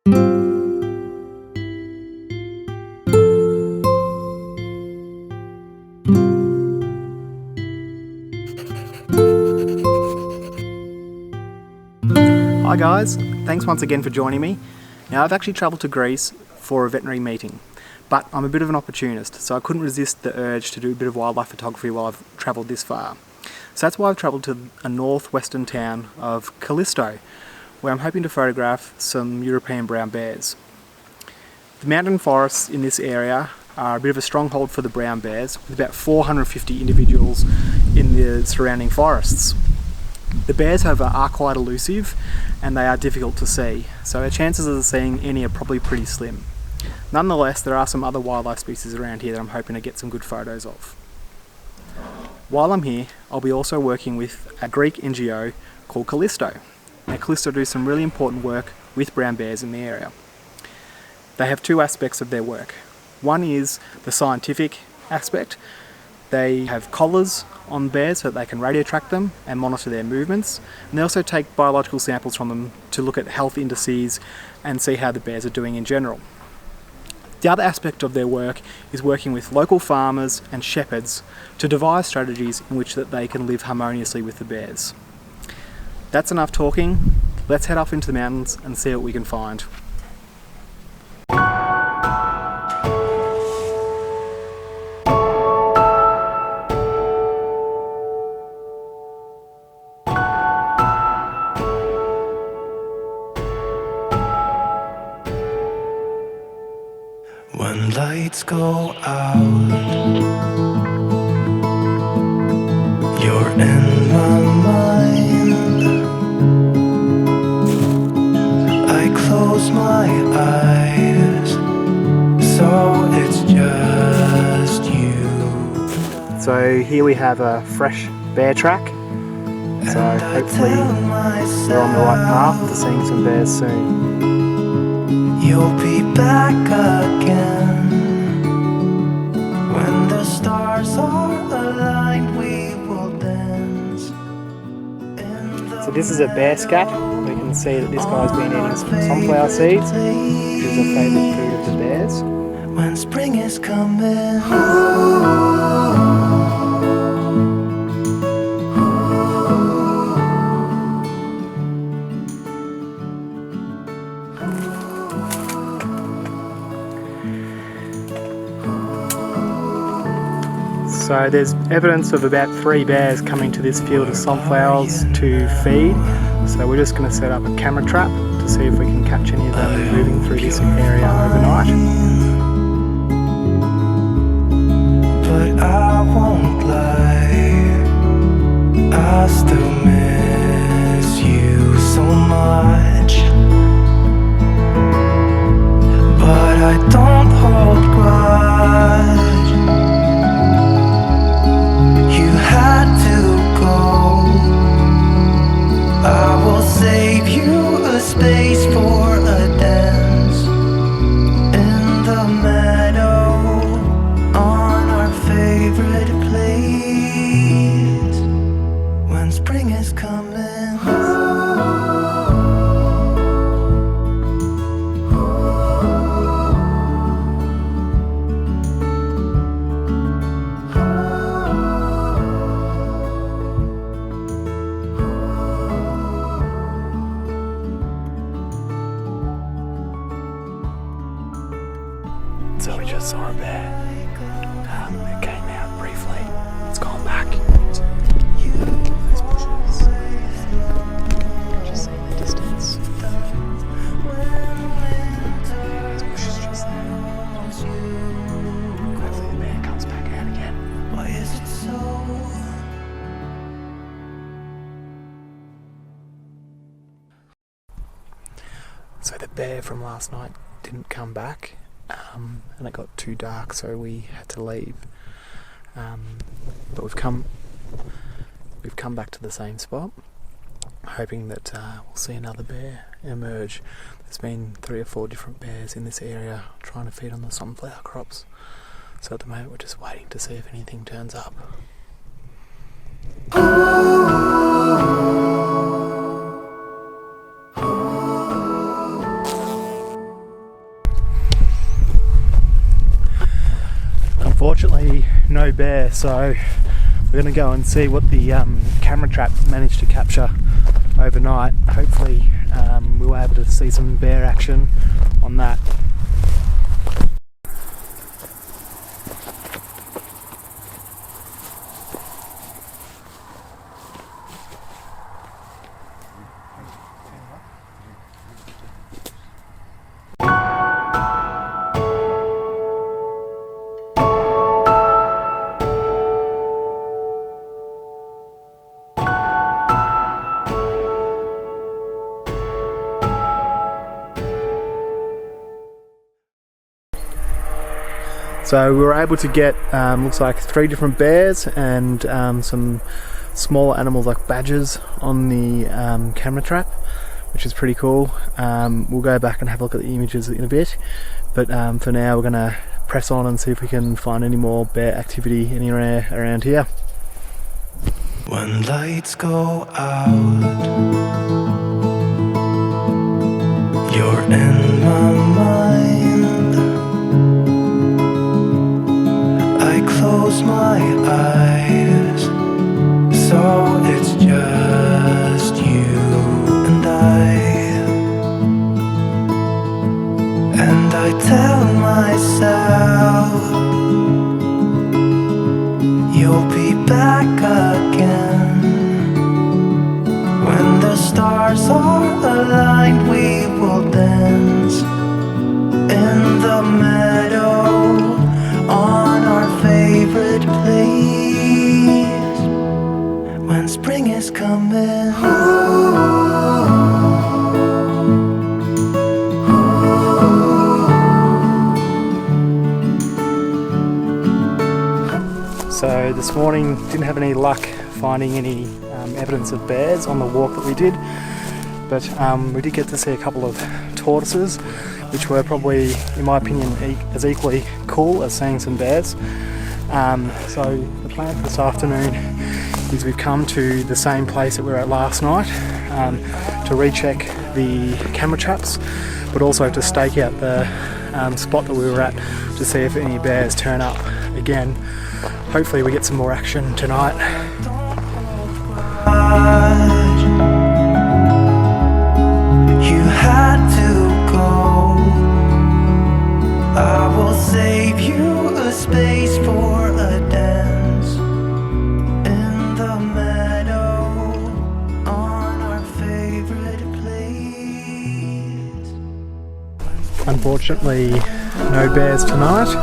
Hi guys, thanks once again for joining me. Now I've actually travelled to Greece for a veterinary meeting, but I'm a bit of an opportunist, so I couldn't resist the urge to do a bit of wildlife photography while I've travelled this far. So that's why I've travelled to a northwestern town of CALLISTO, where I'm hoping to photograph some European brown bears. The mountain forests in this area are a bit of a stronghold for the brown bears, with about 450 individuals in the surrounding forests. The bears, however, are quite elusive and they are difficult to see, so our chances of seeing any are probably pretty slim. Nonetheless, there are some other wildlife species around here that I'm hoping to get some good photos of. While I'm here, I'll be also working with a Greek NGO called CALLISTO. Now, CALLISTO do some really important work with brown bears in the area. They have two aspects of their work. One is the scientific aspect. They have collars on bears so that they can radio track them and monitor their movements. And they also take biological samples from them to look at health indices and see how the bears are doing in general. The other aspect of their work is working with local farmers and shepherds to devise strategies in which that they can live harmoniously with the bears. That's enough talking. Let's head off into the mountains and see what we can find. When lights go out, you're in my mind. I close my eyes, so it's just you. So here we have a fresh bear track. So hopefully we're on the right path to seeing some bears soon. You'll be back again when the stars are aligned. We will dance. So this is a bear scat. We can see that this guy's been eating some sunflower seeds, which is a favourite food of the bears. When spring is coming. So there's evidence of about 3 bears coming to this field of sunflowers to feed. So we're just going to set up a camera trap to see if we can catch any of them moving through this area overnight. But I won't lie, I still miss you so much. But I don't hold grudge. You had to go. I will save you a space for a dance in the meadow on our favorite place when spring is coming. So we just saw a bear. It came out briefly. It's gone back. Those bushes. Just see the distance. Those bushes just there. Hopefully the bear comes back out again. Why is it so? So the bear from last night didn't come back. And it got too dark, so we had to leave. But we've come back to the same spot, hoping that we'll see another bear emerge. There's been 3 or 4 different bears in this area trying to feed on the sunflower crops. So at the moment we're just waiting to see if anything turns up. no bear, so we're going to go and see what the camera trap managed to capture overnight. Hopefully we were able to see some bear action on that. So we were able to get, looks like 3 different bears and some smaller animals like badgers on the camera trap, which is pretty cool. We'll go back and have a look at the images in a bit, but for now we're going to press on and see if we can find any more bear activity anywhere around here. When lights go out, you're in my mind. Close my eyes, so it's just you and I tell myself you'll be back again. When the stars are aligned, we will dance in the meadow on our favorite place when spring is coming. So this morning didn't have any luck finding any evidence of bears on the walk that we did, but we did get to see a couple of tortoises, which were probably, in my opinion, as equally cool as seeing some bears. So the plan for this afternoon is we've come to the same place that we were at last night to recheck the camera traps, but also to stake out the spot that we were at to see if any bears turn up again. Hopefully we get some more action tonight. You had to go. I will save you a space for a dance in the meadow on our favorite place. Unfortunately, no bears tonight,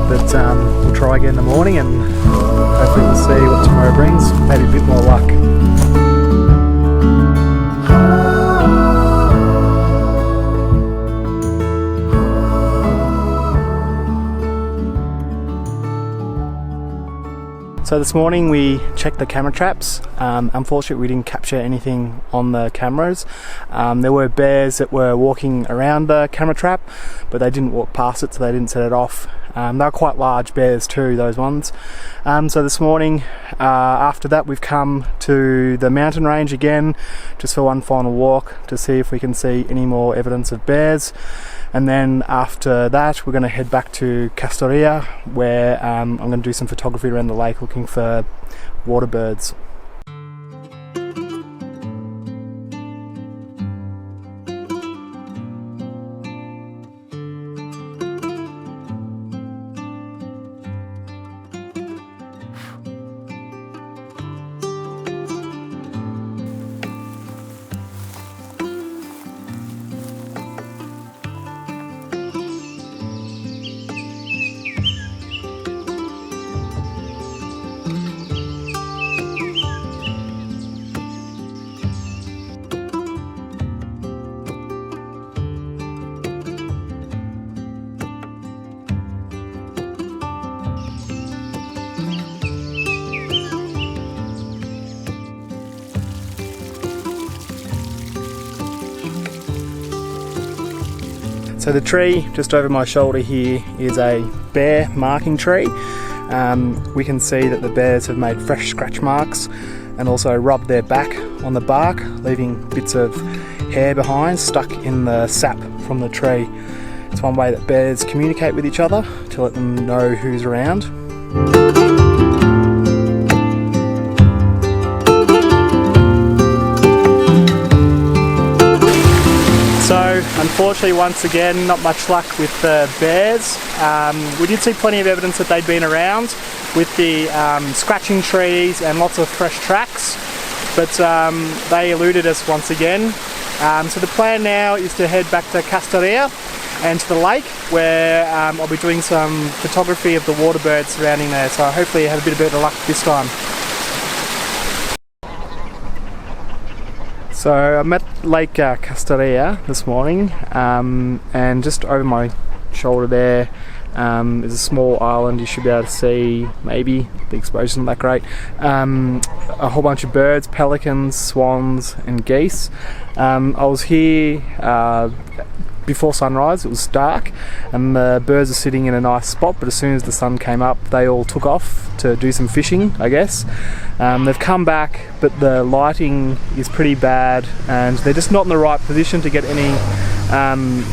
but we'll try again in the morning and hopefully we'll see what tomorrow brings. Maybe a bit more luck. So this morning we checked the camera traps. Unfortunately we didn't capture anything on the cameras. There were bears that were walking around the camera trap, but they didn't walk past it, so they didn't set it off. They were quite large bears too, those ones. So this morning, after that, we've come to the mountain range again, just for one final walk to see if we can see any more evidence of bears. And then after that, we're going to head back to Castoria, where I'm going to do some photography around the lake looking for water birds. So the tree just over my shoulder here is a bear marking tree. We can see that the bears have made fresh scratch marks and also rubbed their back on the bark, leaving bits of hair behind stuck in the sap from the tree. It's one way that bears communicate with each other to let them know who's around. So unfortunately, once again, not much luck with the bears. We did see plenty of evidence that they'd been around with the scratching trees and lots of fresh tracks, but they eluded us once again. So the plan now is to head back to Castoria and to the lake, where I'll be doing some photography of the water birds surrounding there, so hopefully I have a bit of better luck this time. So I'm at Lake Castoria this morning, and just over my shoulder there is a small island. You should be able to see, maybe, the exposure's not that great, a whole bunch of birds, pelicans, swans and geese. I was here before sunrise. It was dark and the birds are sitting in a nice spot, but as soon as the sun came up they all took off to do some fishing, I guess. They've come back, but the lighting is pretty bad and they're just not in the right position to get any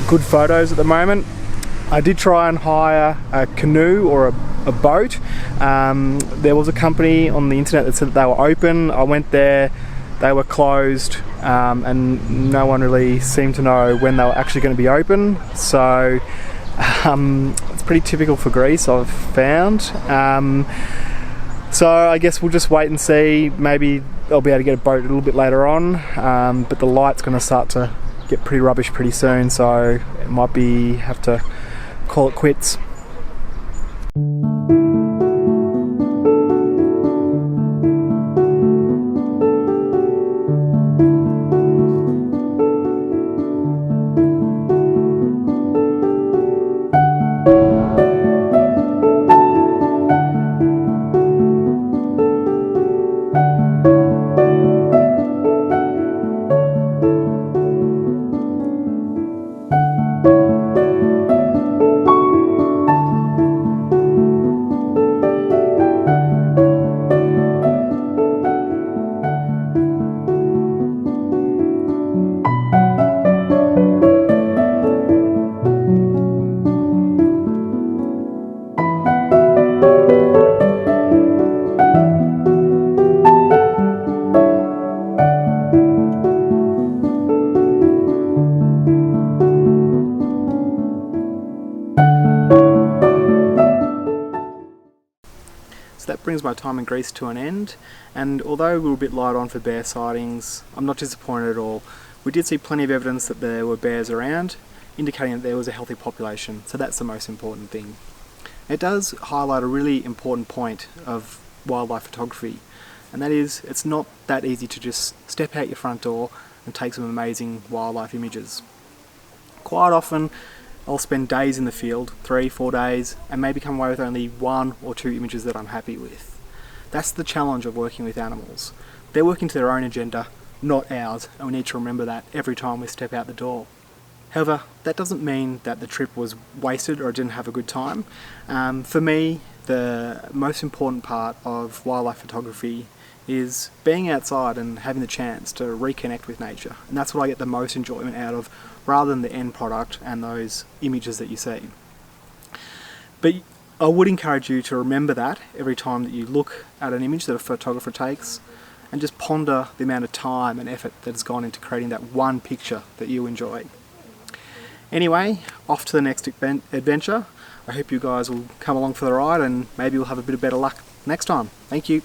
good photos at the moment. I did try and hire a canoe or a boat. There was a company on the internet that said that they were open. I went there, they were closed, and no one really seemed to know when they were actually going to be open. So it's pretty typical for Greece, I've found. So I guess we'll just wait and see. Maybe I'll be able to get a boat a little bit later on, but the light's going to start to get pretty rubbish pretty soon, so it might be have to call it quits. So that brings my time in Greece to an end, and although we were a bit light on for bear sightings, I'm not disappointed at all. We did see plenty of evidence that there were bears around, indicating that there was a healthy population, so that's the most important thing. It does highlight a really important point of wildlife photography, and that is it's not that easy to just step out your front door and take some amazing wildlife images. Quite often I'll spend days in the field, 3-4 days, and maybe come away with only 1 or 2 images that I'm happy with. That's the challenge of working with animals. They're working to their own agenda, not ours, and we need to remember that every time we step out the door. However, that doesn't mean that the trip was wasted or I didn't have a good time. For me, the most important part of wildlife photography is being outside and having the chance to reconnect with nature, and that's what I get the most enjoyment out of, rather than the end product and those images that you see. But I would encourage you to remember that every time that you look at an image that a photographer takes, and just ponder the amount of time and effort that has gone into creating that one picture that you enjoy. Anyway, off to the next adventure. I hope you guys will come along for the ride and maybe we'll have a bit of better luck next time. Thank you.